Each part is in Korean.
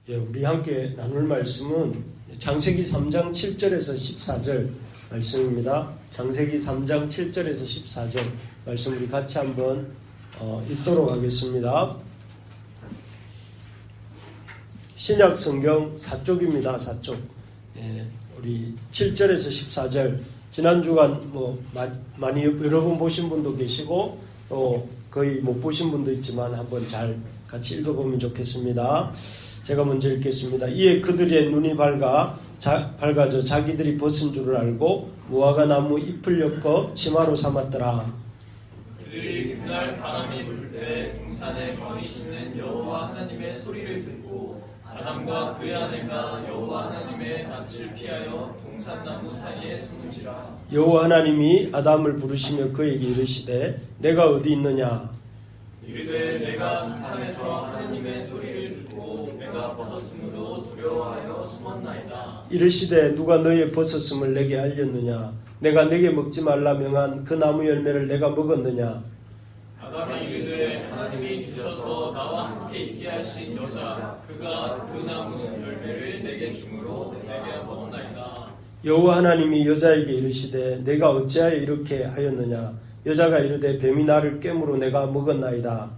예, 우리 함께 나눌 말씀은 창세기 3장 7절에서 14절 말씀입니다. 창세기 3장 7절에서 14절 말씀 우리 같이 한번 읽도록 하겠습니다. 신약 성경 4쪽입니다. 4쪽. 예, 우리 7절에서 14절 지난 주간 많이 여러 번 보신 분도 계시고 또 거의 못 보신 분도 있지만 한번 잘 같이 읽어보면 좋겠습니다. 제가 먼저 읽겠습니다. 이에 그들의 눈이 밝아져 자기들이 벗은 줄을 알고 무화과 나무 잎을 엮어 치마로 삼았더라. 그들이 그날 바람이 불 때 동산에 거미 짖는 여호와 하나님의 소리를 듣고 아담과 그의 아내가 여호와 하나님의 낯을 피하여 동산나무 사이에 숨은지라. 여호와 하나님이 아담을 부르시며 그에게 이르시되 내가 어디 있느냐. 이르되 내가 동산에서 하나님의 소리를 듣고 내가 벗었으므로 두려워하여 숨었나이다. 이르시되 누가 너의 벗었음을 내게 알렸느냐. 내가 내게 먹지 말라 명한 그 나무 열매를 내가 먹었느냐. 아담이 이르되 하나님이 주셔서 나와 함께 있게 하신 여자 그가 그 나무 열매를 내게 주므로 내가 먹었나이다. 여호와 하나님이 여자에게 이르시되 내가 어찌하여 이렇게 하였느냐. 여자가 이르되 뱀이 나를 깨므로 내가 먹었나이다.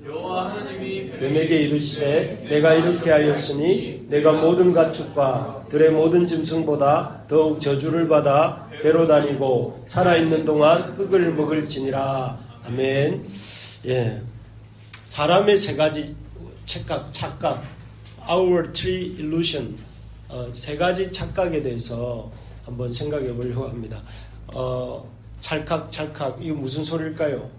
여호와 하나님이 뱀에게 이르시되 내가 이렇게 하였으니 내가 모든 가축과 들의 모든 짐승보다 더욱 저주를 받아 배로 다니고 살아있는 동안 흙을 먹을지니라. 아멘. 예, 사람의 세 가지 착각, our three illusions, 세 가지 착각에 대해서 한번 생각해 보려고 합니다. 찰칵, 이거 무슨 소리일까요?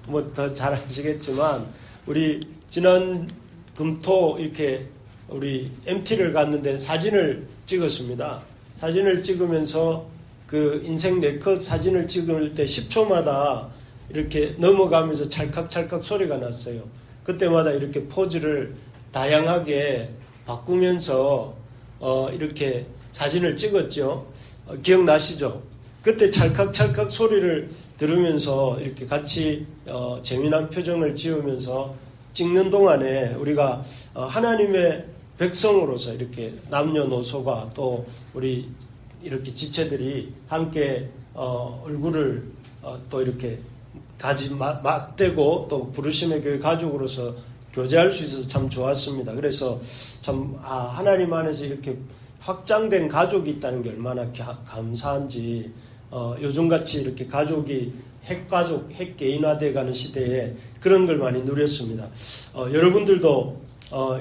뭐 더 잘 아시겠지만 우리 지난 금토 이렇게 우리 MT를 갔는데 사진을 찍었습니다. 사진을 찍으면서 그 인생 네컷 사진을 찍을 때 10초마다 이렇게 넘어가면서 찰칵 소리가 났어요. 그때마다 이렇게 포즈를 다양하게 바꾸면서 이렇게 사진을 찍었죠. 기억나시죠? 그때 찰칵 소리를 들으면서 이렇게 같이 재미난 표정을 지으면서 찍는 동안에 우리가 하나님의 백성으로서 이렇게 남녀노소가 또 우리 이렇게 지체들이 함께 얼굴을 또 이렇게 맞대고 또 부르심의 교회 가족으로서 교제할 수 있어서 참 좋았습니다. 그래서 참 하나님 안에서 이렇게 확장된 가족이 있다는 게 얼마나 감사한지 요즘같이 이렇게 가족이 핵가족, 핵개인화되어 가는 시대에 그런 걸 많이 누렸습니다. 여러분들도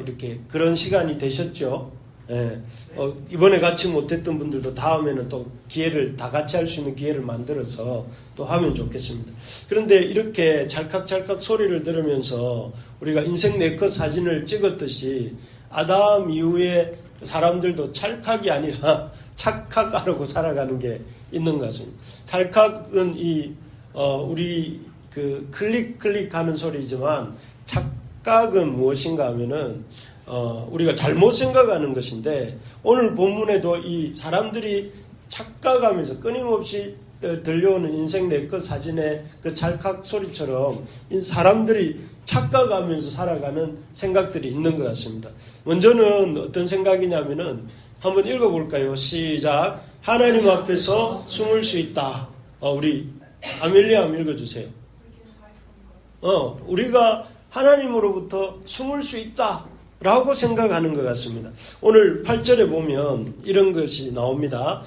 이렇게 그런 시간이 되셨죠? 예. 이번에 같이 못했던 분들도 다음에는 또 기회를 다 같이 할 수 있는 기회를 만들어서 또 하면 좋겠습니다. 그런데 이렇게 찰칵 소리를 들으면서 우리가 인생 네컷 사진을 찍었듯이 아담 이후에 사람들도 찰칵이 아니라 착각하려고 살아가는 게 있는 것 같습니다. 찰칵은 우리 그 클릭하는 소리지만 착각은 무엇인가 하면은 우리가 잘못 생각하는 것인데 오늘 본문에도 이 사람들이 착각하면서 끊임없이 들려오는 인생 네컷 사진의 그 찰칵 소리처럼 사람들이 착각하면서 살아가는 생각들이 있는 것 같습니다. 먼저는 어떤 생각이냐면은 한번 읽어볼까요? 시작. 하나님 앞에서 숨을 수 있다. 우리 아멜리아 한번 읽어주세요. 우리가 하나님으로부터 숨을 수 있다 라고 생각하는 것 같습니다. 오늘 8절에 보면 이런 것이 나옵니다.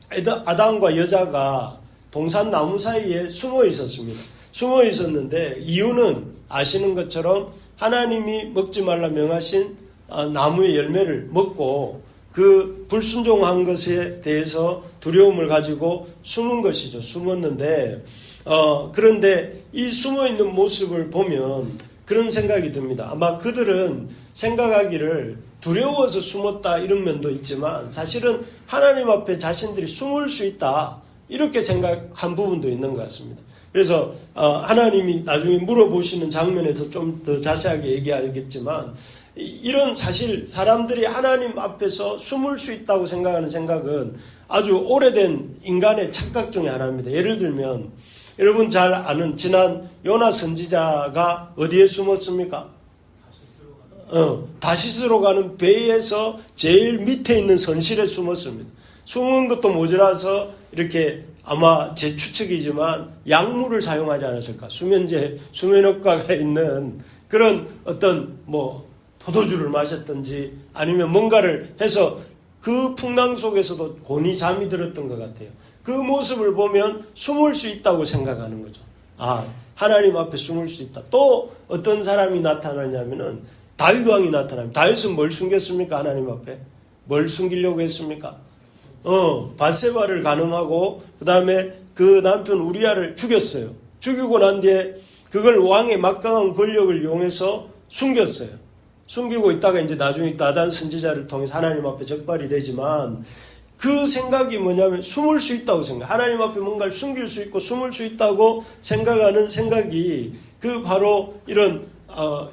아담과 여자가 동산 나무 사이에 숨어 있었습니다. 숨어 있었는데 이유는 아시는 것처럼 하나님이 먹지 말라 명하신 나무의 열매를 먹고 그 불순종한 것에 대해서 두려움을 가지고 숨은 것이죠. 숨었는데 그런데 이 숨어있는 모습을 보면 그런 생각이 듭니다. 아마 그들은 생각하기를 두려워서 숨었다 이런 면도 있지만 사실은 하나님 앞에 자신들이 숨을 수 있다 이렇게 생각한 부분도 있는 것 같습니다. 그래서 하나님이 나중에 물어보시는 장면에서 좀 더 자세하게 얘기하겠지만 이런 사실 사람들이 하나님 앞에서 숨을 수 있다고 생각하는 생각은 아주 오래된 인간의 착각 중에 하나입니다. 예를 들면 여러분 잘 아는 지난 요나 선지자가 어디에 숨었습니까? 다시스로 가는 배에서 제일 밑에 있는 선실에 숨었습니다. 숨은 것도 모자라서 이렇게 아마 제 추측이지만 약물을 사용하지 않았을까. 수면효과가 있는 그런 어떤 포도주를 마셨든지 아니면 뭔가를 해서 그 풍랑 속에서도 곤히 잠이 들었던 것 같아요. 그 모습을 보면 숨을 수 있다고 생각하는 거죠. 하나님 앞에 숨을 수 있다. 또 어떤 사람이 나타나냐면은 다윗 왕이 나타납니다. 다윗은 뭘 숨겼습니까? 하나님 앞에. 뭘 숨기려고 했습니까? 밧세바를 간음하고 그 다음에 그 남편 우리아를 죽였어요. 죽이고 난 뒤에 그걸 왕의 막강한 권력을 이용해서 숨겼어요. 숨기고 있다가 이제 나중에 나단 선지자를 통해서 하나님 앞에 적발이 되지만 그 생각이 뭐냐면 숨을 수 있다고 생각. 하나님 앞에 뭔가를 숨길 수 있고 숨을 수 있다고 생각하는 생각이 그 바로 이런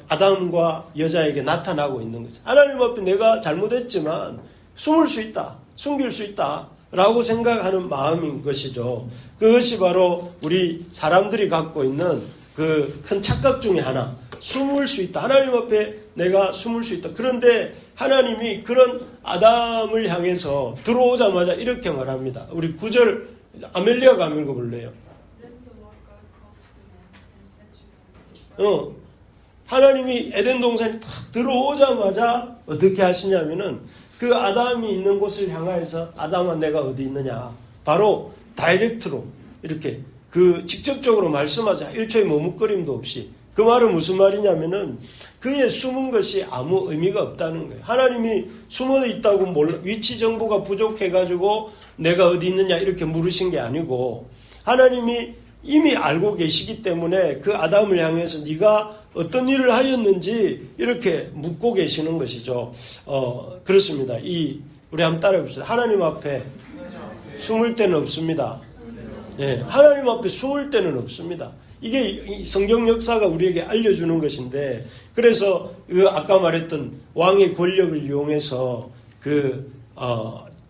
아담과 여자에게 나타나고 있는 거죠. 하나님 앞에 내가 잘못했지만 숨을 수 있다. 숨길 수 있다. 라고 생각하는 마음인 것이죠. 그것이 바로 우리 사람들이 갖고 있는 그 큰 착각 중에 하나. 숨을 수 있다. 하나님 앞에 내가 숨을 수 있다. 그런데 하나님이 그런 아담을 향해서 들어오자마자 이렇게 말합니다. 우리 9절 아멜리아가 한번 읽어볼래요. 하나님이 에덴 동산에 탁 들어오자마자 어떻게 하시냐면은 그 아담이 있는 곳을 향하여서 아담아 내가 어디 있느냐. 바로 다이렉트로 이렇게 그 직접적으로 말씀하자. 1초의 머뭇거림도 없이. 그 말은 무슨 말이냐면은 그의 숨은 것이 아무 의미가 없다는 거예요. 하나님이 숨어 있다고 위치 정보가 부족해가지고 내가 어디 있느냐 이렇게 물으신 게 아니고 하나님이 이미 알고 계시기 때문에 그 아담을 향해서 네가 어떤 일을 하였는지 이렇게 묻고 계시는 것이죠. 그렇습니다. 우리 한번 따라해 봅시다. 하나님 앞에 숨을 때는 없습니다. 네, 하나님 앞에 숨을 때는 없습니다. 이게 성경 역사가 우리에게 알려주는 것인데, 그래서 아까 말했던 왕의 권력을 이용해서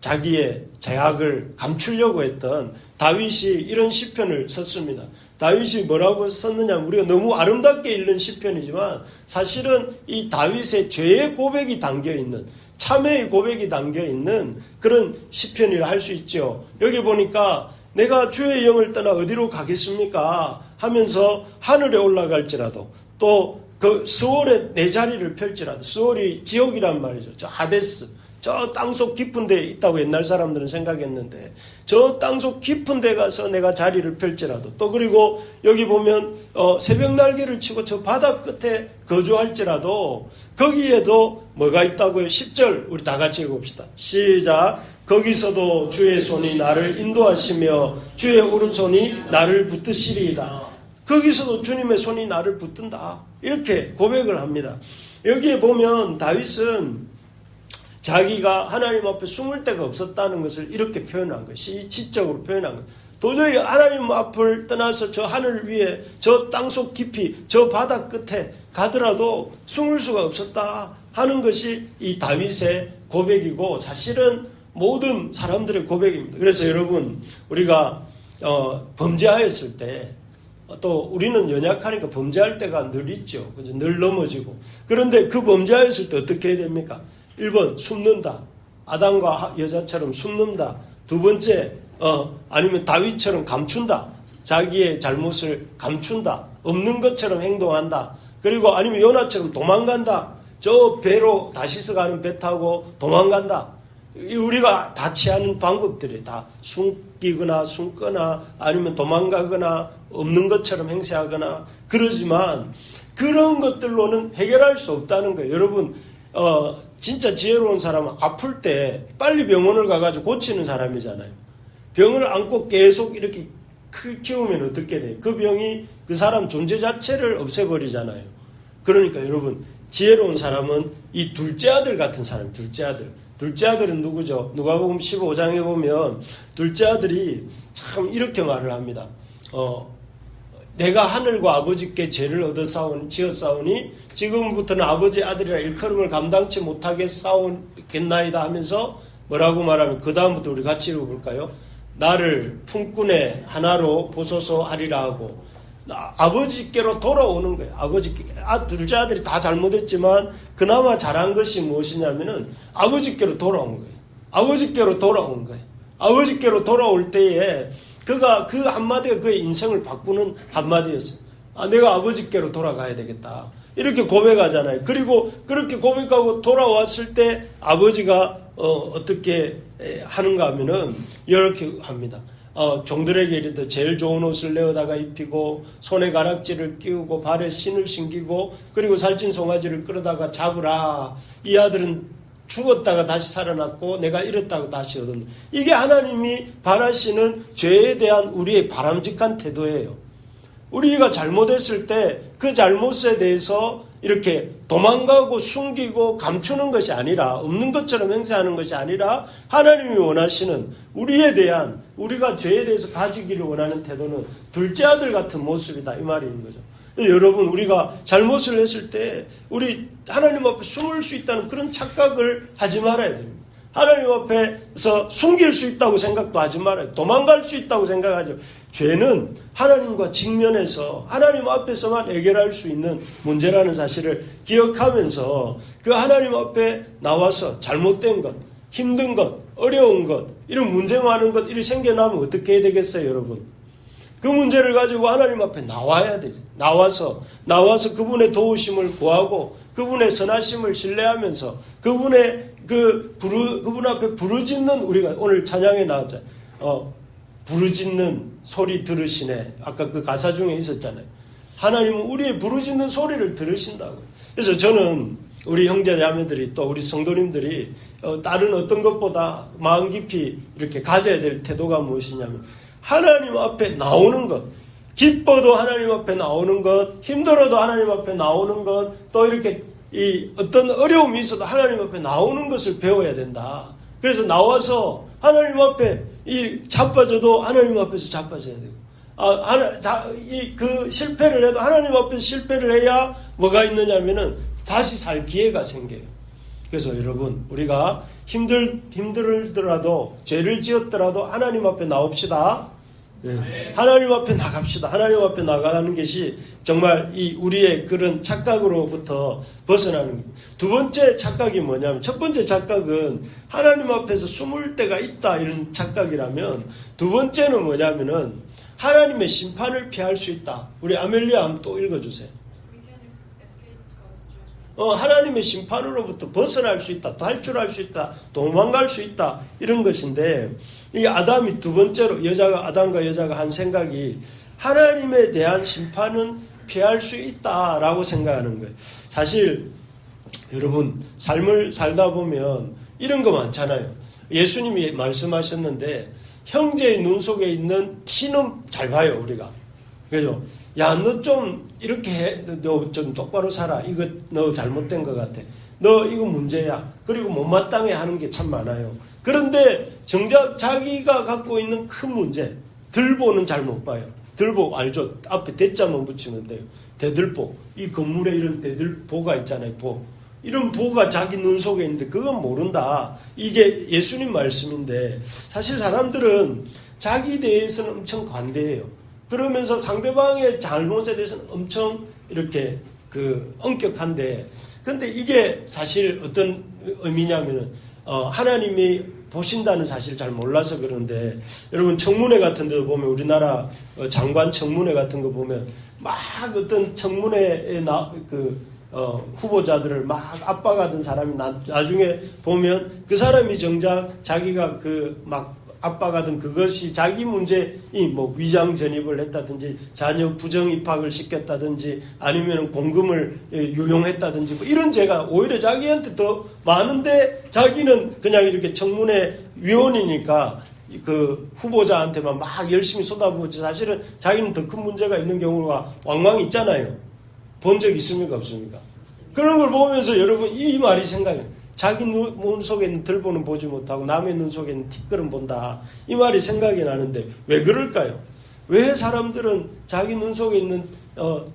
자기의 제약을 감추려고 했던 다윗이 이런 시편을 썼습니다. 다윗이 뭐라고 썼느냐, 우리가 너무 아름답게 읽는 시편이지만 사실은 이 다윗의 죄의 고백이 담겨있는, 참회의 고백이 담겨있는 그런 시편이라 할 수 있죠. 여기 보니까 내가 주의 영을 떠나 어디로 가겠습니까 하면서 하늘에 올라갈지라도 또 그 스월에 내 자리를 펼지라도, 스월이 지옥이란 말이죠. 저 하데스, 저 땅속 깊은 데에 있다고 옛날 사람들은 생각했는데 저 땅속 깊은 데 가서 내가 자리를 펼지라도, 또 그리고 여기 보면 새벽 날개를 치고 저 바다 끝에 거주할지라도 거기에도 뭐가 있다고요? 10절 우리 다 같이 읽어봅시다. 시작. 거기서도 주의 손이 나를 인도하시며 주의 오른손이 나를 붙드시리이다. 거기서도 주님의 손이 나를 붙든다. 이렇게 고백을 합니다. 여기에 보면 다윗은 자기가 하나님 앞에 숨을 데가 없었다는 것을 이렇게 표현한 것이 지적으로 표현한 것. 도저히 하나님 앞을 떠나서 저 하늘 위에 저 땅속 깊이 저 바다 끝에 가더라도 숨을 수가 없었다 하는 것이 이 다윗의 고백이고 사실은 모든 사람들의 고백입니다. 그래서 여러분 우리가 범죄하였을 때 또 우리는 연약하니까 범죄할 때가 늘 있죠. 늘 넘어지고. 그런데 그 범죄하였을 때 어떻게 해야 됩니까? 1번 숨는다. 아담과 여자처럼 숨는다. 두 번째 아니면 다윗처럼 감춘다. 자기의 잘못을 감춘다. 없는 것처럼 행동한다. 그리고 아니면 요나처럼 도망간다. 저 배로 다시서 가는 배 타고 도망간다. 우리가 다 취하는 방법들이 다 숨기거나 숨거나 아니면 도망가거나 없는 것처럼 행세하거나 그러지만 그런 것들로는 해결할 수 없다는 거예요. 여러분 진짜 지혜로운 사람은 아플 때 빨리 병원을 가가지고 고치는 사람이잖아요. 병을 안고 계속 이렇게 키우면 어떻게 돼요? 그 병이 그 사람 존재 자체를 없애버리잖아요. 그러니까 여러분 지혜로운 사람은 이 둘째 아들 같은 사람, 둘째 아들. 둘째 아들은 누구죠? 누가복음 15장에 보면 둘째 아들이 참 이렇게 말을 합니다. 내가 하늘과 아버지께 죄를 지었사오니 지금부터는 아버지 아들이라 일컬음을 감당치 못하게 싸우겠나이다 하면서 뭐라고 말하면 그 다음부터 우리 같이 읽어볼까요? 나를 품꾼의 하나로 보소서 하리라 하고 아버지께로 돌아오는 거예요. 둘째 아들이 다 잘못했지만 그나마 잘한 것이 무엇이냐면은 아버지께로 돌아온 거예요. 아버지께로 돌아온 거예요. 아버지께로 돌아올 때에 그가 그 한마디가 그의 인생을 바꾸는 한마디였어요. 내가 아버지께로 돌아가야 되겠다. 이렇게 고백하잖아요. 그리고 그렇게 고백하고 돌아왔을 때 아버지가 어떻게 하는가 하면은 이렇게 합니다. 종들에게 이르되 제일 좋은 옷을 내어다가 입히고 손에 가락지를 끼우고 발에 신을 신기고 그리고 살찐 송아지를 끌어다가 잡으라. 이 아들은 죽었다가 다시 살아났고 내가 잃었다고 다시 얻었다. 이게 하나님이 바라시는 죄에 대한 우리의 바람직한 태도예요. 우리가 잘못했을 때 그 잘못에 대해서 이렇게 도망가고 숨기고 감추는 것이 아니라 없는 것처럼 행세하는 것이 아니라 하나님이 원하시는 우리에 대한 우리가 죄에 대해서 가지기를 원하는 태도는 둘째 아들 같은 모습이다 이 말이 있는 거죠. 여러분 우리가 잘못을 했을 때 우리 하나님 앞에 숨을 수 있다는 그런 착각을 하지 말아야 됩니다. 하나님 앞에서 숨길 수 있다고 생각도 하지 말아요. 도망갈 수 있다고 생각하죠. 죄는 하나님과 직면해서 하나님 앞에서만 해결할 수 있는 문제라는 사실을 기억하면서 그 하나님 앞에 나와서 잘못된 것, 힘든 것, 어려운 것, 이런 문제 많은 것 이렇게 생겨나면 어떻게 해야 되겠어요, 여러분? 그 문제를 가지고 하나님 앞에 나와야 되죠. 나와서 그분의 도우심을 구하고 그분의 선하심을 신뢰하면서 그분 앞에 부르짖는 우리가 오늘 찬양에 나왔잖아요. 부르짖는 소리 들으시네. 아까 그 가사 중에 있었잖아요. 하나님은 우리의 부르짖는 소리를 들으신다고. 그래서 저는 우리 형제 자매들이 또 우리 성도님들이 다른 어떤 것보다 마음 깊이 이렇게 가져야 될 태도가 무엇이냐면 하나님 앞에 나오는 것, 기뻐도 하나님 앞에 나오는 것, 힘들어도 하나님 앞에 나오는 것, 또 이렇게 어떤 어려움이 있어도 하나님 앞에 나오는 것을 배워야 된다. 그래서 나와서 하나님 앞에 자빠져도 하나님 앞에서 자빠져야 되고, 그 실패를 해도 하나님 앞에서 실패를 해야 뭐가 있느냐면은 다시 살 기회가 생겨요. 그래서 여러분 우리가 힘들더라도 죄를 지었더라도 하나님 앞에 나옵시다. 네. 하나님 앞에 나갑시다. 하나님 앞에 나가는 것이 정말 우리의 그런 착각으로부터 벗어나는 겁니다. 두 번째 착각이 뭐냐면 첫 번째 착각은 하나님 앞에서 숨을 데가 있다 이런 착각이라면 두 번째는 뭐냐면은 하나님의 심판을 피할 수 있다. 우리 아멜리아 한번 또 읽어주세요. 하나님의 심판으로부터 벗어날 수 있다. 탈출할 수 있다. 도망갈 수 있다. 이런 것인데 이 아담이 두 번째로 아담과 여자가 한 생각이 하나님에 대한 심판은 피할 수 있다라고 생각하는 거예요. 사실 여러분 삶을 살다 보면 이런 거 많잖아요. 예수님이 말씀하셨는데 형제의 눈 속에 있는 티는 잘 봐요 우리가. 그죠? 야, 너 좀 이렇게 해. 너 좀 똑바로 살아. 이거 너 잘못된 것 같아. 너 이거 문제야. 그리고 못마땅해 하는 게 참 많아요. 그런데 정작 자기가 갖고 있는 큰 문제, 들보는 잘 못 봐요. 들보 알죠? 앞에 대자만 붙이면 돼요. 대들보. 이 건물에 이런 대들보가 있잖아요. 보. 이런 보가 자기 눈 속에 있는데 그건 모른다. 이게 예수님 말씀인데 사실 사람들은 자기 대해서는 엄청 관대해요. 그러면서 상대방의 잘못에 대해서는 엄청 이렇게 엄격한데 근데 이게 사실 어떤 의미냐면은 하나님이 보신다는 사실을 잘 몰라서 그런데 여러분 청문회 같은 데 보면 우리나라 장관 청문회 같은 거 보면 막 어떤 청문회에 후보자들을 막 압박하던 사람이 나중에 보면 그 사람이 정작 자기가 압박하던 그것이 자기 문제이 위장 전입을 했다든지 자녀 부정 입학을 시켰다든지 아니면 공금을 유용했다든지 이런 죄가 오히려 자기한테 더 많은데 자기는 그냥 이렇게 청문회 위원이니까 그 후보자한테만 막 열심히 쏟아부었지 사실은 자기는 더 큰 문제가 있는 경우가 왕왕 있잖아요. 본 적 있습니까 없습니까? 그런 걸 보면서 여러분 이 말이 생각해요. 자기 눈 속에 있는 들보는 보지 못하고 남의 눈 속에 있는 티끌은 본다. 이 말이 생각이 나는데 왜 그럴까요? 왜 사람들은 자기 눈 속에 있는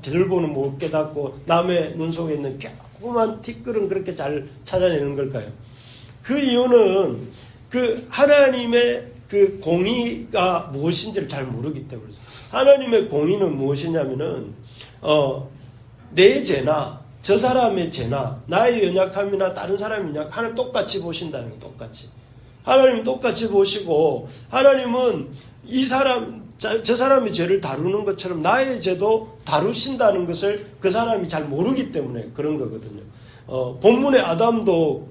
들보는 못 깨닫고 남의 눈 속에 있는 조그만 티끌은 그렇게 잘 찾아내는 걸까요? 그 이유는 그 하나님의 그 공의가 무엇인지를 잘 모르기 때문이죠. 하나님의 공의는 무엇이냐면은 내 죄나 저 사람의 죄나 나의 연약함이나 다른 사람의 연약, 하나님 똑같이 보신다는 거예요. 똑같이. 하나님 똑같이 보시고, 하나님은 이 사람, 저 사람의 죄를 다루는 것처럼 나의 죄도 다루신다는 것을 그 사람이 잘 모르기 때문에 그런 거거든요. 본문의 아담도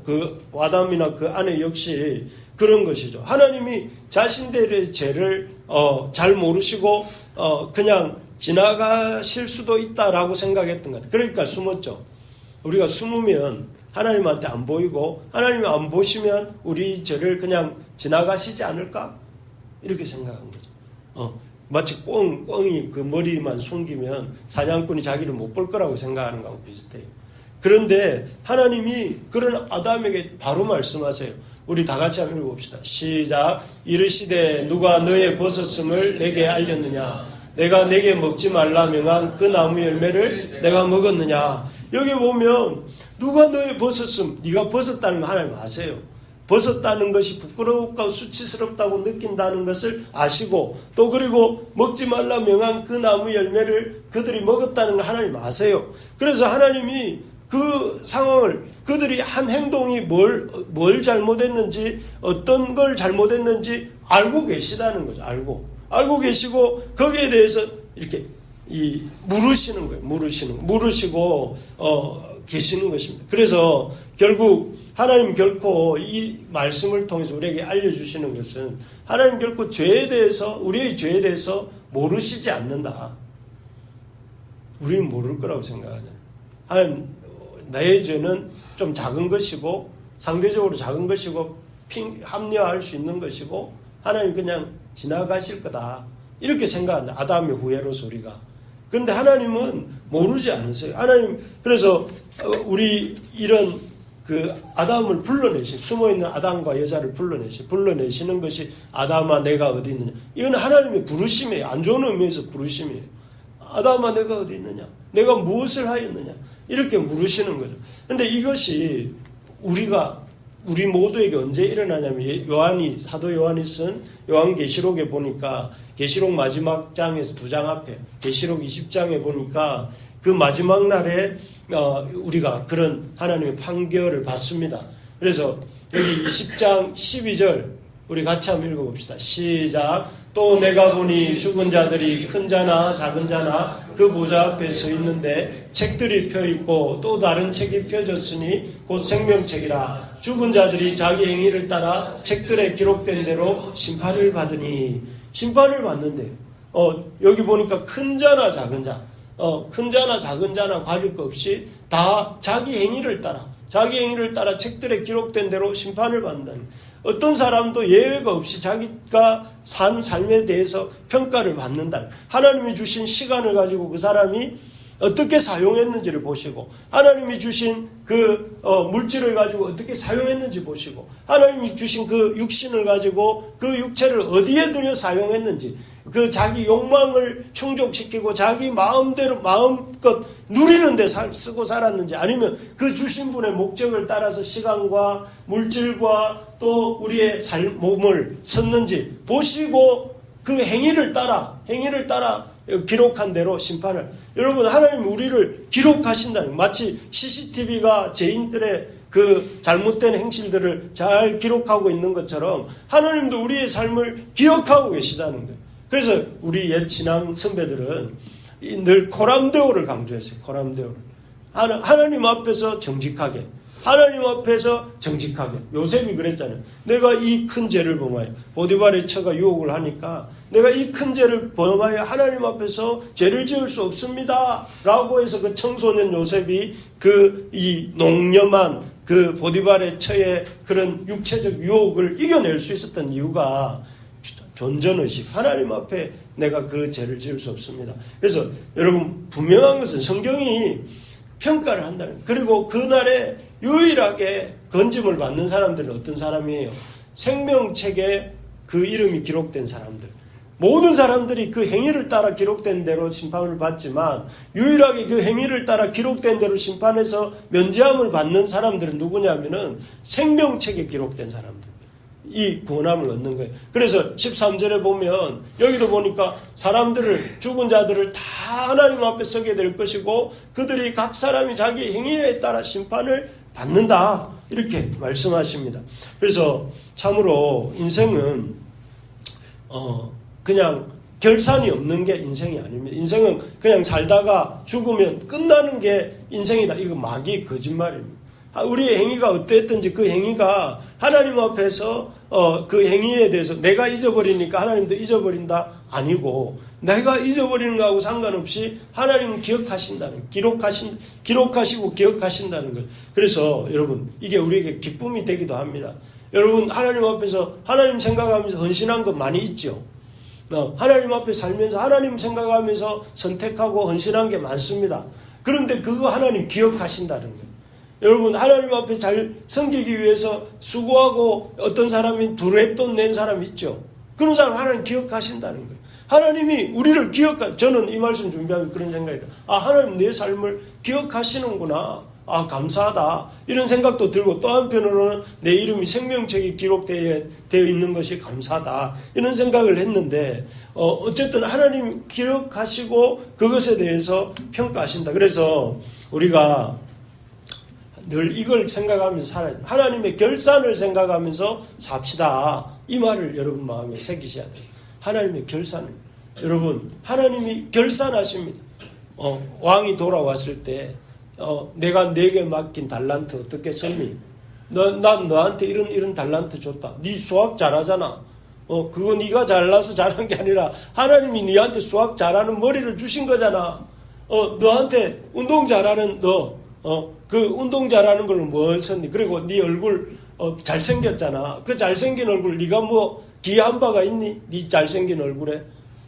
아담이나 그 아내 역시 그런 것이죠. 하나님이 자신들의 죄를 잘 모르시고 그냥 지나가실 수도 있다라고 생각했던 것 같아요. 그러니까 숨었죠. 우리가 숨으면 하나님한테 안 보이고 하나님이 안 보시면 우리 죄를 그냥 지나가시지 않을까? 이렇게 생각한 거죠. 마치 꽁이 그 머리만 숨기면 사냥꾼이 자기를 못 볼 거라고 생각하는 거하고 비슷해요. 그런데 하나님이 그런 아담에게 바로 말씀하세요. 우리 다 같이 한번 읽어봅시다. 시작. 이르시되 누가 너의 벗었음을 내게 알렸느냐? 내가 내게 먹지 말라 명한 그 나무 열매를 내가 먹었느냐? 여기 보면 누가 너의 벗었음, 네가 벗었다는 거 하나님 아세요. 벗었다는 것이 부끄럽고 수치스럽다고 느낀다는 것을 아시고, 또 그리고 먹지 말라 명한 그 나무 열매를 그들이 먹었다는 걸 하나님 아세요. 그래서 하나님이 그 상황을, 그들이 한 행동이 뭘 잘못했는지, 어떤 걸 잘못했는지 알고 계시다는 거죠. 알고 계시고 거기에 대해서 이렇게 물으시는 거예요. 물으시고 계시는 것입니다. 그래서 결국 하나님 결코 이 말씀을 통해서 우리에게 알려주시는 것은 하나님 결코 우리의 죄에 대해서 모르시지 않는다. 우리는 모를 거라고 생각하잖아요. 하나님, 나의 죄는 좀 작은 것이고 상대적으로 작은 것이고 합리화할 수 있는 것이고 하나님 그냥 지나가실 거다. 이렇게 생각한다. 아담의 후회로서 우리가. 그런데 하나님은 모르지 않으세요. 하나님, 그래서 우리 이런 아담을 숨어있는 아담과 여자를 불러내시는 것이 아담아 내가 어디 있느냐. 이건 하나님의 부르심이에요. 안 좋은 의미에서 부르심이에요. 아담아 내가 어디 있느냐. 내가 무엇을 하였느냐. 이렇게 물으시는 거죠. 근데 이것이 우리 모두에게 언제 일어나냐면 사도 요한이 쓴 요한계시록에 보니까 계시록 마지막 장에서 2장 앞에 계시록 20장에 보니까 그 마지막 날에 우리가 그런 하나님의 판결을 받습니다. 그래서 여기 20장 12절 우리 같이 한번 읽어봅시다. 시작. 또 내가 보니 죽은 자들이 큰 자나 작은 자나 그 보좌 앞에 서 있는데 책들이 펴있고 또 다른 책이 펴졌으니 곧 생명책이라. 죽은 자들이 자기 행위를 따라 책들에 기록된 대로 심판을 받으니. 심판을 받는데요. 여기 보니까 큰 자나 작은 자, 큰 자나 작은 자나 가릴 것 없이 다 자기 행위를 따라 책들에 기록된 대로 심판을 받는다는. 어떤 사람도 예외가 없이 자기가 산 삶에 대해서 평가를 받는다. 하나님이 주신 시간을 가지고 그 사람이 어떻게 사용했는지를 보시고, 하나님이 주신 그 물질을 가지고 어떻게 사용했는지 보시고, 하나님이 주신 그 육신을 가지고 그 육체를 어디에 들여 사용했는지, 그 자기 욕망을 충족시키고 자기 마음대로 마음껏 누리는 데 쓰고 살았는지, 아니면 그 주신 분의 목적을 따라서 시간과 물질과 또 우리의 몸을 썼는지 보시고 그 행위를 따라 기록한 대로 심판을. 여러분, 하나님 우리를 기록하신다는, 마치 CCTV가 죄인들의 그 잘못된 행실들을 잘 기록하고 있는 것처럼 하나님도 우리의 삶을 기억하고 계시다는 거예요. 그래서 우리 옛 신앙 선배들은 늘 코람데오를 강조했어요. 코람데오를. 하나님 앞에서 정직하게. 요셉이 그랬잖아요. 내가 이 큰 죄를 범하여, 포디발의 처가 유혹을 하니까 내가 이 큰 죄를 범하여 하나님 앞에서 죄를 지을 수 없습니다 라고 해서 그 청소년 요셉이 이 농염한 그 포디발의 처의 그런 육체적 유혹을 이겨낼 수 있었던 이유가 존전의식. 하나님 앞에 내가 그 죄를 지을 수 없습니다. 그래서 여러분, 분명한 것은 성경이 평가를 한다는. 그리고 그날에 유일하게 건짐을 받는 사람들은 어떤 사람이에요? 생명책에 그 이름이 기록된 사람들. 모든 사람들이 그 행위를 따라 기록된 대로 심판을 받지만 유일하게 그 행위를 따라 기록된 대로 심판에서 면제함을 받는 사람들은 누구냐면은 생명책에 기록된 사람들. 이 구원함을 얻는 거예요. 그래서 13절에 보면 여기도 보니까 사람들을 죽은 자들을 다 하나님 앞에 서게 될 것이고 그들이 각 사람이 자기 행위에 따라 심판을 받는다 이렇게 말씀하십니다. 그래서 참으로 인생은 그냥 결산이 없는 게 인생이 아닙니다. 인생은 그냥 살다가 죽으면 끝나는 게 인생이다. 이거 마귀 거짓말입니다. 우리의 행위가 어땠든지 그 행위가 하나님 앞에서 그 행위에 대해서 내가 잊어버리니까 하나님도 잊어버린다 아니고 내가 잊어버리는 거하고 상관없이 하나님은 기억하신다는 기록하시고 기억하신다는 것. 그래서 여러분 이게 우리에게 기쁨이 되기도 합니다. 여러분 하나님 앞에서 하나님 생각하면서 헌신한 거 많이 있죠. 하나님 앞에 살면서 하나님 생각하면서 선택하고 헌신한 게 많습니다. 그런데 그거 하나님 기억하신다는 거예요. 여러분 하나님 앞에 잘 섬기기 위해서 수고하고 어떤 사람이 두레돈 낸 사람 있죠. 그런 사람 하나님 기억하신다는 거예요. 하나님이 우리를 저는 이 말씀 준비하면 그런 생각이 들어요. 하나님 내 삶을 기억하시는구나. 감사하다. 이런 생각도 들고 또 한편으로는 내 이름이 생명책에 기록되어 있는 것이 감사하다. 이런 생각을 했는데 어쨌든 하나님 기억하시고 그것에 대해서 평가하신다. 그래서 우리가 늘 이걸 생각하면서 살아야 돼요. 하나님의 결산을 생각하면서 삽시다. 이 말을 여러분 마음에 새기셔야 돼요. 하나님의 결산을. 여러분 하나님이 결산하십니다. 왕이 돌아왔을 때 내가 네게 맡긴 달란트 어떻게 썼니? 난 너한테 이런 달란트 줬다. 네 수학 잘하잖아. 그거 네가 잘나서 잘한 게 아니라 하나님이 네한테 수학 잘하는 머리를 주신 거잖아. 너한테 운동 잘하는 그 운동 잘하는 걸로 뭘 썼니? 그리고 네 얼굴 잘생겼잖아. 그 잘생긴 얼굴 네가 뭐 기여한 바가 있니? 네 잘생긴 얼굴에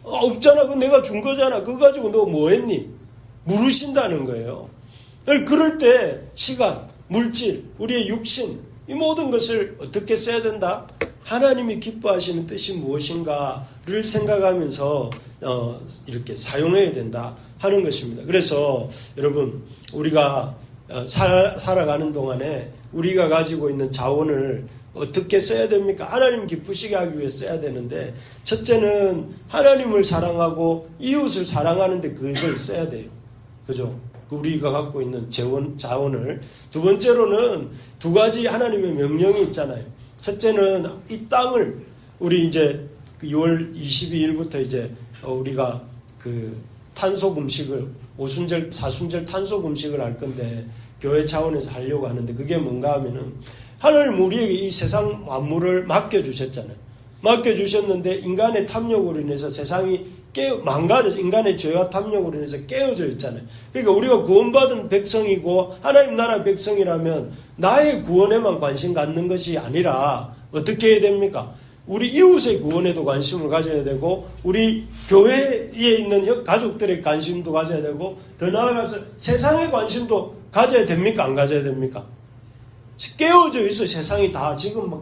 없잖아. 그거 내가 준 거잖아. 그거 가지고 너 뭐 했니? 물으신다는 거예요. 그럴 때 시간, 물질, 우리의 육신 이 모든 것을 어떻게 써야 된다? 하나님이 기뻐하시는 뜻이 무엇인가를 생각하면서 이렇게 사용해야 된다 하는 것입니다. 그래서 여러분 우리가 살아가는 동안에 우리가 가지고 있는 자원을 어떻게 써야 됩니까? 하나님 기쁘시게 하기 위해 써야 되는데 첫째는 하나님을 사랑하고 이웃을 사랑하는데 그걸 써야 돼요. 그죠? 우리가 갖고 있는 자원을. 두 번째로는 두 가지 하나님의 명령이 있잖아요. 첫째는 이 땅을 우리 이제 6월 22일부터 이제 우리가 그 탄소 금식을 오순절 사순절 탄소 금식을 할 건데 교회 차원에서 하려고 하는데 그게 뭔가 하면은 하나님 우리에게 이 세상 만물을 맡겨주셨잖아요. 맡겨주셨는데 인간의 탐욕으로 인해서 세상이 망가져 인간의 죄와 탐욕으로 인해서 깨어져 있잖아요. 그러니까 우리가 구원받은 백성이고 하나님 나라 백성이라면 나의 구원에만 관심 갖는 것이 아니라 어떻게 해야 됩니까? 우리 이웃의 구원에도 관심을 가져야 되고 우리 교회에 있는 가족들의 관심도 가져야 되고 더 나아가서 세상의 관심도 가져야 됩니까? 안 가져야 됩니까? 깨어져 있어. 세상이 다 지금 막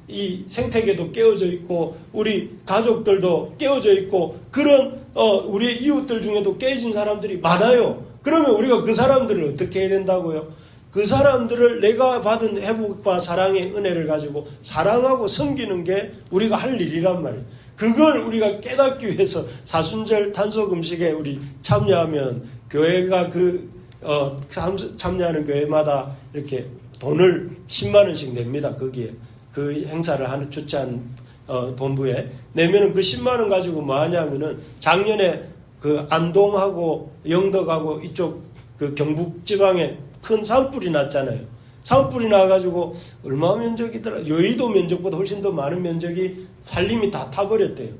이 생태계도 깨어져 있고 우리 가족들도 깨어져 있고 그런 우리 이웃들 중에도 깨진 사람들이 많아요. 그러면 우리가 그 사람들을 어떻게 해야 된다고요? 그 사람들을 내가 받은 회복과 사랑의 은혜를 가지고 사랑하고 섬기는 게 우리가 할 일이란 말이에요. 그걸 우리가 깨닫기 위해서 사순절 탄소금식에 우리 참여하면 교회가 참여하는 교회마다 이렇게 돈을 10만 원씩 냅니다. 거기에 그 행사를 주최한 본부에 내면은 그 10만 원 가지고 뭐 하냐면은 작년에 그 안동하고 영덕하고 이쪽 그 경북 지방에 큰 산불이 났잖아요. 산불이 나가지고 얼마 면적이더라? 여의도 면적보다 훨씬 더 많은 면적이 산림이 다 타버렸대요.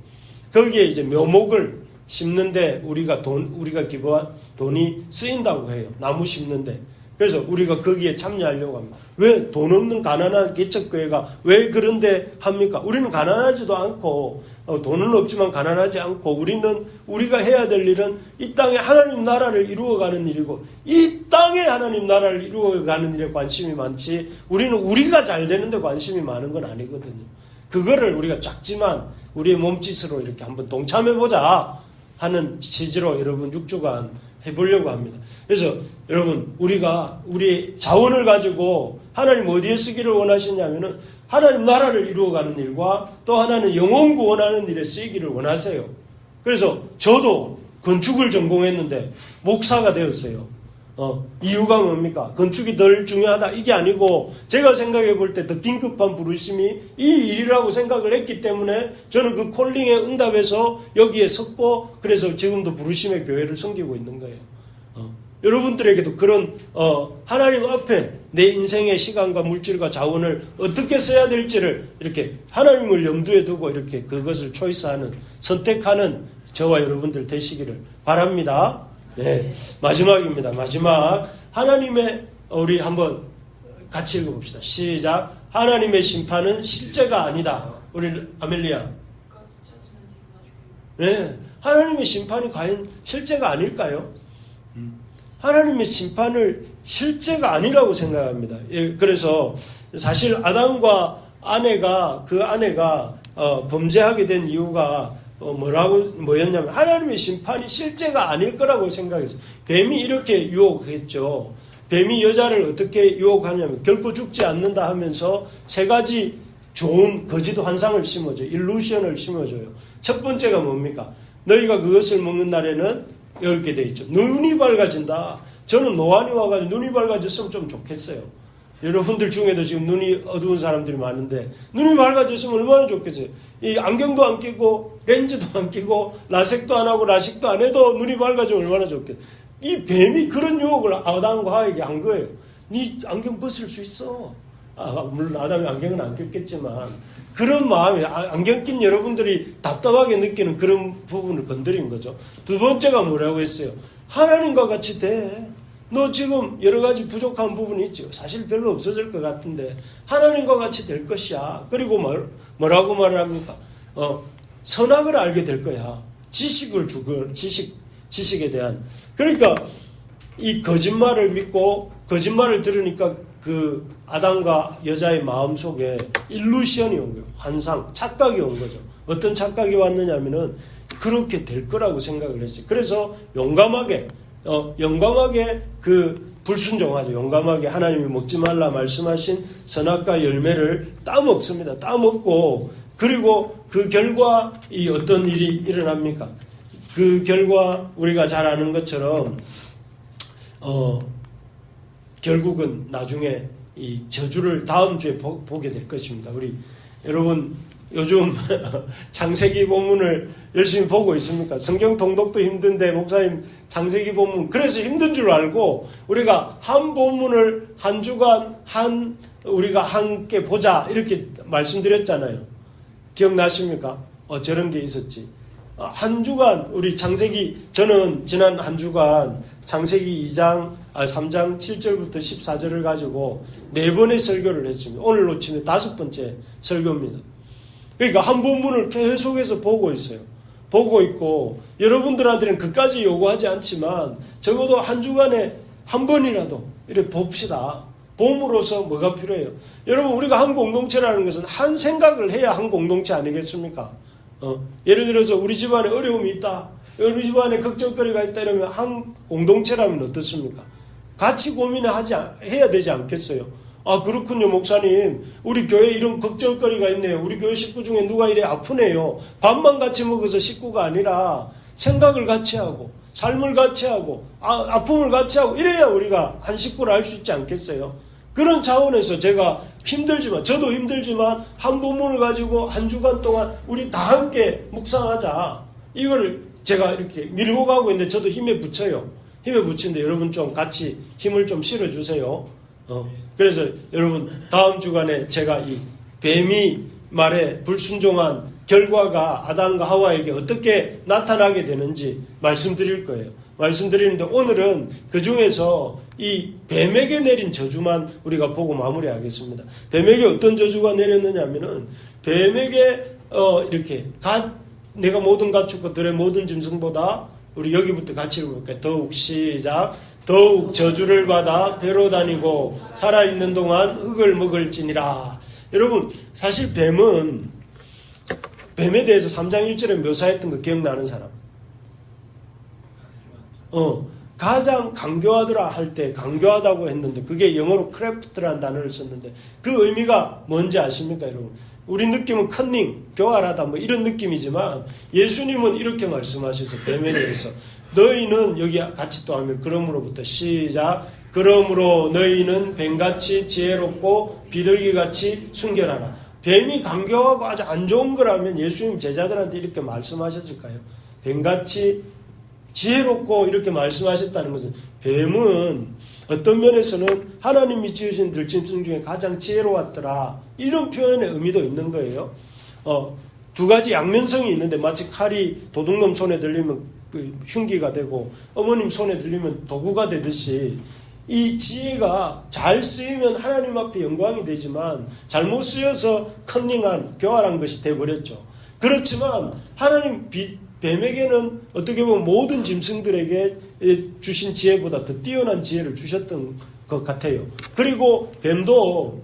거기에 이제 묘목을 심는데 우리가 기부한 돈이 쓰인다고 해요. 나무 심는데. 그래서 우리가 거기에 참여하려고 합니다. 왜 돈 없는 가난한 개척교회가 왜 그런데 합니까? 우리는 가난하지도 않고 돈은 없지만 가난하지 않고 우리가 해야 될 일은 이 땅에 하나님 나라를 이루어가는 일이고 이 땅에 하나님 나라를 이루어가는 일에 관심이 많지 우리는 우리가 잘 되는데 관심이 많은 건 아니거든요. 그거를 우리가 작지만 우리의 몸짓으로 이렇게 한번 동참해보자 하는 취지로 여러분 6주간 해보려고 합니다. 그래서 여러분, 우리가 우리 자원을 가지고 하나님 어디에 쓰기를 원하시냐면은 하나님 나라를 이루어가는 일과 또 하나는 영혼 구원하는 일에 쓰이기를 원하세요. 그래서 저도 건축을 전공했는데 목사가 되었어요. 이유가 뭡니까? 건축이 덜 중요하다 이게 아니고 제가 생각해 볼 때 더 긴급한 부르심이 이 일이라고 생각을 했기 때문에 저는 그 콜링에 응답해서 여기에 섰고 그래서 지금도 부르심의 교회를 섬기고 있는 거예요. 여러분들에게도 그런 하나님 앞에 내 인생의 시간과 물질과 자원을 어떻게 써야 될지를 이렇게 하나님을 염두에 두고 이렇게 그것을 초이스하는 선택하는 저와 여러분들 되시기를 바랍니다. 네, 마지막입니다. 마지막 하나님의 우리 한번 같이 읽어봅시다. 시작. 하나님의 심판은 실제가 아니다. 우리 아멜리아. 네, 하나님의 심판이 과연 실제가 아닐까요? 하나님의 심판을 실제가 아니라고 생각합니다. 예, 그래서 사실 아담과 아내가 범죄하게 된 이유가 뭐였냐면 하나님의 심판이 실제가 아닐 거라고 생각했어요. 뱀이 이렇게 유혹했죠. 뱀이 여자를 어떻게 유혹하냐면 결코 죽지 않는다 하면서 세 가지 좋은 거짓 환상을 심어줘요. 일루션을 심어줘요. 첫 번째가 뭡니까? 너희가 그것을 먹는 날에는 이렇게 돼 있죠. 눈이 밝아진다. 저는 노안이 와가지고 눈이 밝아졌으면 좀 좋겠어요. 여러분들 중에도 지금 눈이 어두운 사람들이 많은데 눈이 밝아졌으면 얼마나 좋겠어요. 이 안경도 안 끼고 렌즈도 안 끼고 라섹도 안 하고 라식도 안 해도 눈이 밝아지면 얼마나 좋겠어요. 이 뱀이 그런 유혹을 아담과 하와에게 한 거예요. 네 안경 벗을 수 있어. 물론 아담이 안경은 안 꼈겠지만 그런 마음이 안경 낀 여러분들이 답답하게 느끼는 그런 부분을 건드린 거죠. 두 번째가 뭐라고 했어요? 하나님과 같이 돼. 너 지금 여러 가지 부족한 부분이 있죠. 사실 별로 없어질 것 같은데 하나님과 같이 될 것이야. 그리고 뭐라고 말을 합니까? 선악을 알게 될 거야. 지식을 주고 지식에 대한. 그러니까 이 거짓말을 믿고 거짓말을 들으니까 그 아담과 여자의 마음 속에 일루션이 온 거예요. 환상, 착각이 온 거죠. 어떤 착각이 왔느냐면은 그렇게 될 거라고 생각을 했어요. 그래서 용감하게 그 불순종하죠. 용감하게 하나님이 먹지 말라 말씀하신 선악과 열매를 따먹습니다. 따먹고 그리고 그 결과 이 어떤 일이 일어납니까? 그 결과 우리가 잘 아는 것처럼 결국은 나중에 이 저주를 다음 주에 보게 될 것입니다. 우리 여러분 요즘 창세기 본문을 열심히 보고 있습니까? 성경 통독도 힘든데 목사님 창세기 본문 그래서 힘든 줄 알고 우리가 한 본문을 한 주간 우리가 함께 보자 이렇게 말씀드렸잖아요. 기억나십니까? 저런 게 있었지. 한 주간 우리 창세기 저는 지난 한 주간 창세기 3장 7절부터 14절을 가지고 4번의 설교를 했습니다. 오늘로 치면 5번째 설교입니다. 그러니까 한 본문을 계속해서 보고 있어요. 보고 있고 여러분들한테는 그까지 요구하지 않지만 적어도 한 주간에 한 번이라도 이렇게 봅시다. 봄으로서 뭐가 필요해요? 여러분 우리가 한 공동체라는 것은 한 생각을 해야 한 공동체 아니겠습니까? 예를 들어서 우리 집안에 어려움이 있다. 우리 집안에 걱정거리가 있다 이러면 한 공동체라면 어떻습니까? 같이 고민을 해야 되지 않겠어요? 그렇군요 목사님 우리 교회에 이런 걱정거리가 있네요. 우리 교회 식구 중에 누가 이래 아프네요. 밥만 같이 먹어서 식구가 아니라 생각을 같이 하고 삶을 같이 하고 아픔을 같이 하고 이래야 우리가 한 식구를 할 수 있지 않겠어요? 그런 차원에서 제가 저도 힘들지만 한 본문을 가지고 한 주간 동안 우리 다 함께 묵상하자. 이걸 제가 이렇게 밀고 가고 있는데 저도 힘에 붙여요. 힘에 붙이는데 여러분 좀 같이 힘을 좀 실어주세요. 그래서 여러분 다음 주간에 제가 이 뱀이 말에 불순종한 결과가 아담과 하와에게 어떻게 나타나게 되는지 말씀드릴 거예요. 말씀드리는데 오늘은 그 중에서 이 뱀에게 내린 저주만 우리가 보고 마무리하겠습니다. 뱀에게 어떤 저주가 내렸느냐 하면은 뱀에게 이렇게 내가 모든 가축 것들의 모든 짐승보다 우리 여기부터 같이 읽어볼까요? 더욱 시작. 더욱 저주를 받아 배로 다니고 살아있는 동안 흙을 먹을지니라. 여러분 사실 뱀에 대해서 3장 1절에 묘사했던 거 기억나는 사람? 가장 강교하더라 할 때 강교하다고 했는데 그게 영어로 크래프트라는 단어를 썼는데 그 의미가 뭔지 아십니까 여러분? 우리 느낌은 커닝, 교활하다 뭐 이런 느낌이지만 예수님은 이렇게 말씀하셔서 뱀에 대해서 너희는 여기 같이 또 하면 그러므로부터 시작 그러므로 너희는 뱀같이 지혜롭고 비둘기같이 순결하라. 뱀이 강교하고 아주 안 좋은 거라면 예수님 제자들한테 이렇게 말씀하셨을까요? 뱀같이 지혜롭고 이렇게 말씀하셨다는 것은 뱀은 어떤 면에서는 하나님이 지으신 들짐승 중에 가장 지혜로웠더라 이런 표현의 의미도 있는 거예요. 두 가지 양면성이 있는데 마치 칼이 도둑놈 손에 들리면 흉기가 되고 어머님 손에 들리면 도구가 되듯이 이 지혜가 잘 쓰이면 하나님 앞에 영광이 되지만 잘못 쓰여서 커닝한 교활한 것이 되어버렸죠. 그렇지만 하나님 뱀에게는 어떻게 보면 모든 짐승들에게 주신 지혜보다 더 뛰어난 지혜를 주셨던 것 같아요. 그리고 뱀도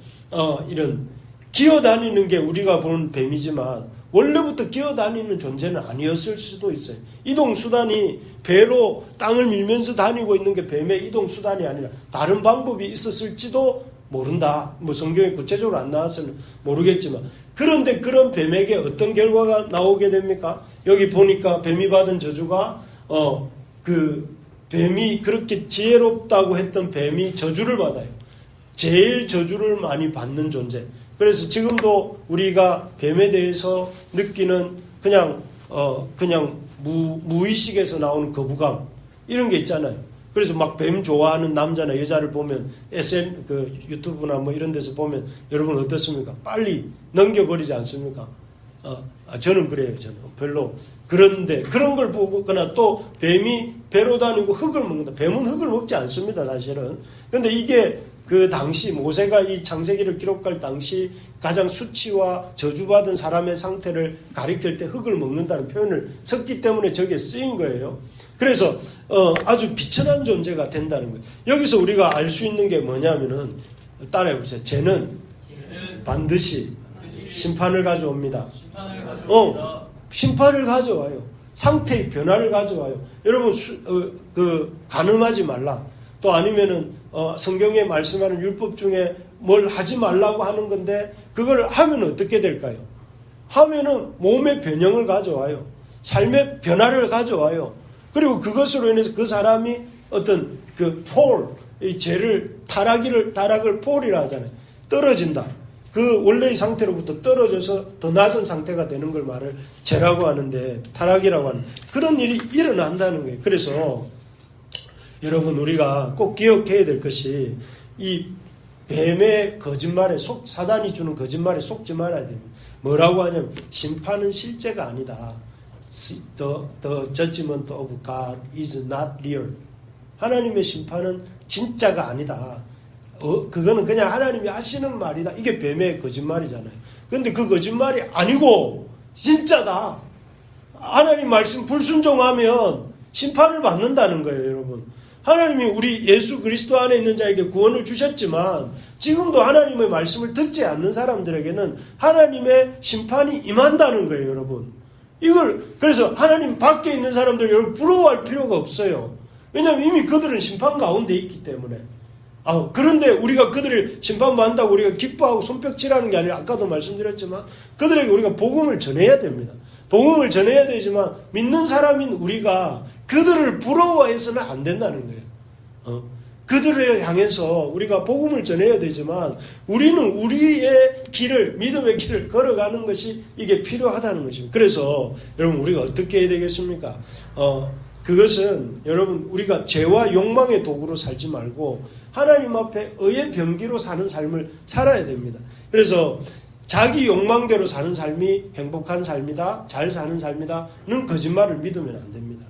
이런 기어다니는 게 우리가 보는 뱀이지만 원래부터 기어다니는 존재는 아니었을 수도 있어요. 이동수단이 배로 땅을 밀면서 다니고 있는 게 뱀의 이동수단이 아니라 다른 방법이 있었을지도 모른다. 뭐 성경에 구체적으로 안 나와서는 모르겠지만 그런데 그런 뱀에게 어떤 결과가 나오게 됩니까? 여기 보니까 뱀이 받은 저주가 그 뱀이 그렇게 지혜롭다고 했던 뱀이 저주를 받아요. 제일 저주를 많이 받는 존재. 그래서 지금도 우리가 뱀에 대해서 느끼는 그냥 무의식에서 나오는 거부감 이런 게 있잖아요. 그래서 막 뱀 좋아하는 남자나 여자를 보면 유튜브나 뭐 이런 데서 보면 여러분 어떻습니까? 빨리 넘겨버리지 않습니까? 저는 그래요. 저는 별로. 그런데 그런 걸 보거나 또 뱀이 배로 다니고 흙을 먹는다. 뱀은 흙을 먹지 않습니다. 사실은. 그런데 이게 그 당시 모세가 이 창세기를 기록할 당시 가장 수치와 저주받은 사람의 상태를 가리킬 때 흙을 먹는다는 표현을 썼기 때문에 저게 쓰인 거예요. 그래서 아주 비천한 존재가 된다는 거예요. 여기서 우리가 알 수 있는 게 뭐냐면은 따라해보세요. 쟤는 반드시 심판을 가져옵니다. 심판을 가져와요. 상태의 변화를 가져와요. 여러분 간음하지 말라. 또 아니면은 성경에 말씀하는 율법 중에 뭘 하지 말라고 하는 건데 그걸 하면 어떻게 될까요? 하면은 몸의 변형을 가져와요. 삶의 변화를 가져와요. 그리고 그것으로 인해서 그 사람이 어떤 이 죄를 타락을 폴이라 하잖아요. 떨어진다. 그 원래의 상태로부터 떨어져서 더 낮은 상태가 되는 걸 말을 죄라고 하는데 타락이라고 하는 그런 일이 일어난다는 거예요. 그래서 여러분 우리가 꼭 기억해야 될 것이 이 뱀의 거짓말에 사단이 주는 거짓말에 속지 말아야 됩니다. 뭐라고 하냐면 심판은 실제가 아니다. The judgment of God is not real. 하나님의 심판은 진짜가 아니다. 그거는 그냥 하나님이 하시는 말이다. 이게 뱀의 거짓말이잖아요. 그런데 그 거짓말이 아니고 진짜다. 하나님 말씀 불순종하면 심판을 받는다는 거예요, 여러분. 하나님이 우리 예수 그리스도 안에 있는 자에게 구원을 주셨지만 지금도 하나님의 말씀을 듣지 않는 사람들에게는 하나님의 심판이 임한다는 거예요, 여러분. 그래서 하나님 밖에 있는 사람들 여러분 부러워할 필요가 없어요. 왜냐하면 이미 그들은 심판 가운데 있기 때문에. 그런데 우리가 그들을 심판받는다고 우리가 기뻐하고 손뼉치라는 게 아니라 아까도 말씀드렸지만 그들에게 우리가 복음을 전해야 됩니다. 복음을 전해야 되지만 믿는 사람인 우리가 그들을 부러워해서는 안 된다는 거예요. 그들을 향해서 우리가 복음을 전해야 되지만 우리는 우리의 믿음의 길을 걸어가는 것이 이게 필요하다는 것입니다. 그래서 여러분 우리가 어떻게 해야 되겠습니까? 그것은 여러분 우리가 죄와 욕망의 도구로 살지 말고 하나님 앞에 의의 병기로 사는 삶을 살아야 됩니다. 그래서 자기 욕망대로 사는 삶이 행복한 삶이다, 잘 사는 삶이다는 거짓말을 믿으면 안 됩니다.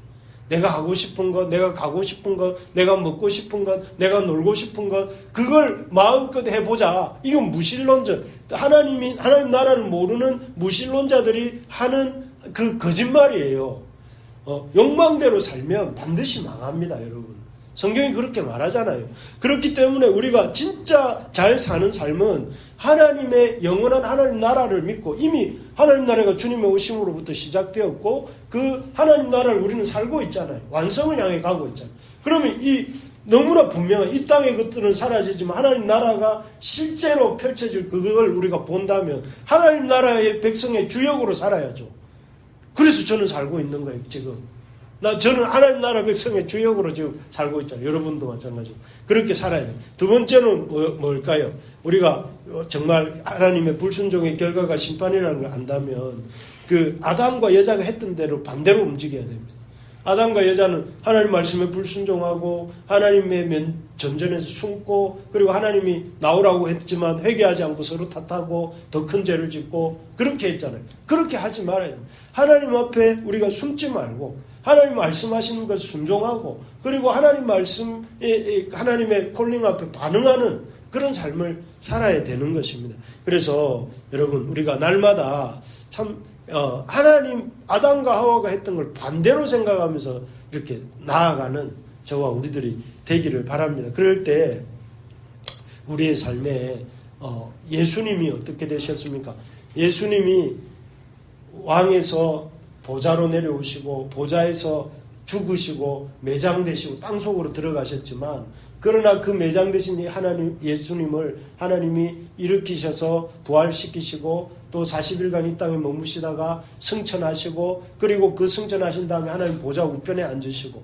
내가 하고 싶은 것, 내가 가고 싶은 것, 내가 먹고 싶은 것, 내가 놀고 싶은 것, 그걸 마음껏 해보자. 이건 무신론자, 하나님 나라를 모르는 무신론자들이 하는 그 거짓말이에요. 욕망대로 살면 반드시 망합니다, 여러분. 성경이 그렇게 말하잖아요. 그렇기 때문에 우리가 진짜 잘 사는 삶은 하나님의 영원한 하나님 나라를 믿고 이미 하나님 나라가 주님의 오심으로부터 시작되었고 그 하나님 나라를 우리는 살고 있잖아요. 완성을 향해 가고 있잖아요. 그러면 너무나 분명한 이 땅의 것들은 사라지지만 하나님 나라가 실제로 펼쳐질 그걸 우리가 본다면 하나님 나라의 백성의 주역으로 살아야죠. 그래서 저는 살고 있는 거예요, 지금. 저는 하나님 나라 백성의 주역으로 지금 살고 있잖아요. 여러분도 마찬가지로. 그렇게 살아야 돼요. 두 번째는 뭘까요? 우리가 정말 하나님의 불순종의 결과가 심판이라는 걸 안다면 그 아담과 여자가 했던 대로 반대로 움직여야 됩니다. 아담과 여자는 하나님 말씀에 불순종하고 하나님의 전전에서 숨고 그리고 하나님이 나오라고 했지만 회개하지 않고 서로 탓하고 더 큰 죄를 짓고 그렇게 했잖아요. 그렇게 하지 말아야 됩니다. 하나님 앞에 우리가 숨지 말고 하나님 말씀하시는 것을 순종하고 그리고 하나님 말씀 하나님의 콜링 앞에 반응하는 그런 삶을 살아야 되는 것입니다. 그래서 여러분 우리가 날마다 참 하나님 아담과 하와가 했던 걸 반대로 생각하면서 이렇게 나아가는 저와 우리들이 되기를 바랍니다. 그럴 때 우리의 삶에 예수님이 어떻게 되셨습니까? 예수님이 왕에서 보좌로 내려오시고 보좌에서 죽으시고 매장되시고 땅속으로 들어가셨지만 그러나 그 매장되신 하나님 예수님을 하나님이 일으키셔서 부활시키시고 또 40일간 이 땅에 머무시다가 승천하시고 그리고 그 승천하신 다음에 하나님 보좌 우편에 앉으시고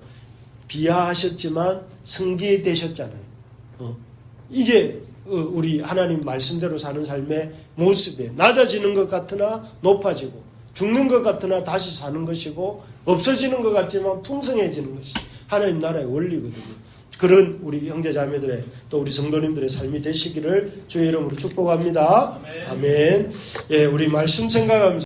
비하하셨지만 승기되셨잖아요. 이게 우리 하나님 말씀대로 사는 삶의 모습이에요. 낮아지는 것 같으나 높아지고 죽는 것 같으나 다시 사는 것이고 없어지는 것 같지만 풍성해지는 것이 하나님 나라의 원리거든요. 그런 우리 형제자매들의 또 우리 성도님들의 삶이 되시기를 주의 이름으로 축복합니다. 아멘. 예, 우리 말씀 생각하면서